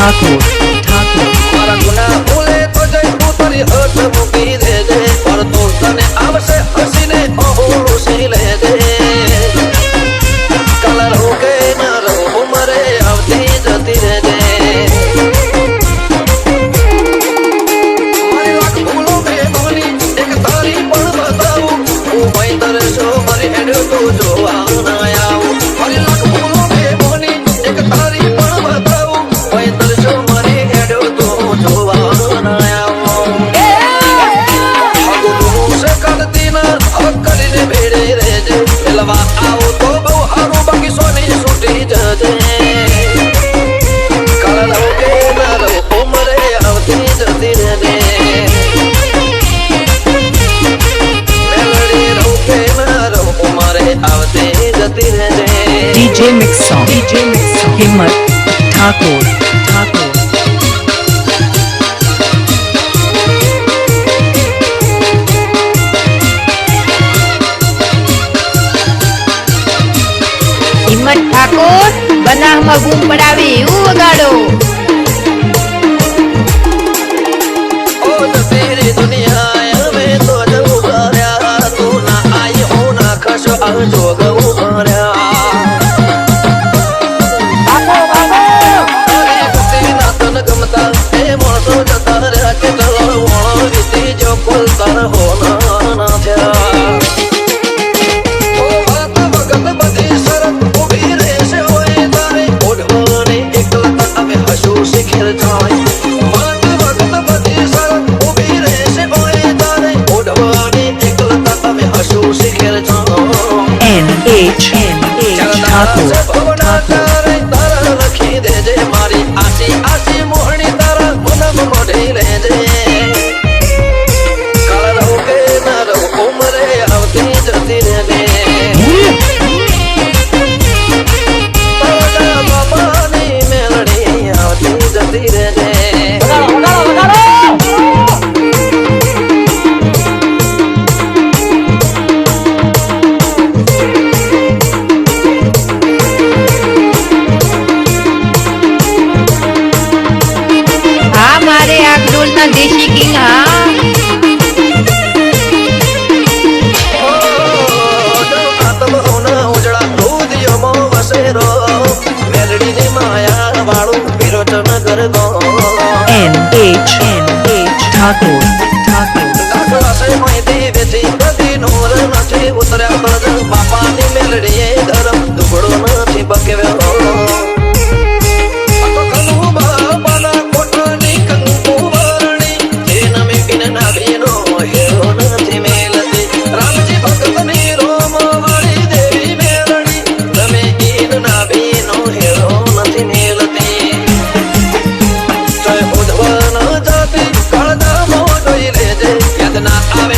ठाकुर ठाकुर मारा गुना भूले तो जय तू तारी हट मुकी दे दे पर तो तने आवसे हसीने ओहू से ले दे कलर हो के न रो मरे आवती जती रे दे मारी लाख भूलो में बोली एक तारी पण बताऊं ओ भाई तरसो मारी हेड तो जो आना आऊं मारी लाख भूलो में बोली एक तारी पण बताऊं भाई तरसो मारी हेड तो जो आना आऊं अगुनु से करती ना अकरी ने भेड़े रे जे लवा आओ तो बहु हारू बाकी सोनी सूटी जजे कलर हो के ना रो मरे आवती जती रे दे मेलडी रो के ना रो मरे आवती जती रे दे डीजे मिक्स हिम्मत ठाकुर ठाकुर हिम्मत ठाकुर બનાવમાં બૂમ પડાવી એવું વગાડો ओ तेरी दुनिया में तो जब करया तू ना आई हो ना खस जो गऊ करया अरे कुत्ते ना तन गमता ए मोसो जता रे के चलो वणो रीति जो कुलतर हो ना थया ओ बात भगत बदी शरत उभी रे से होए तारे ओढ़वाने एकलता अबे हसू सिखर जाए बात भगत बदी शरत उभी रे से होए तारे ओढ़वाने एकलता अबे हसू सिखर जाए NH ठाकुर तारे तारा रखी दे जे मारी आसी आसी मोहनी तारा मुनम मोढ़ी ले जे कलर हो के न रो उमरे आवती जती रे दे तारा बाबानी मेलड़ी आवती जती रे दे હા મારે આગડોલના દેશી કિંગ હા આતમ હોના ઉજળા દૂધિયમો વસેરો મેલડી ની માયા વાળું વિરોચન કરતો NH ठाकुर ठाकुर દાખલા સે માહિતી વેચી બધી નૂર નથી ઉતર્યા તરજ બાપાની મેલડીએ ધરમ દુબળો નથી બકેવ્યો તો કનું બાપાના કોઠાની કંકુ વારણી જેના મે બિન નાભીનો હેરો નથી મેલતી રામજી ભક્તની રોમ વાળી દેવી મેલડી તમે ઈન નાભીનો હેરો નથી મેલતી જય ઉદ્વન જાતિ કાળજામો જોઈ લેજે યાદ ના આવે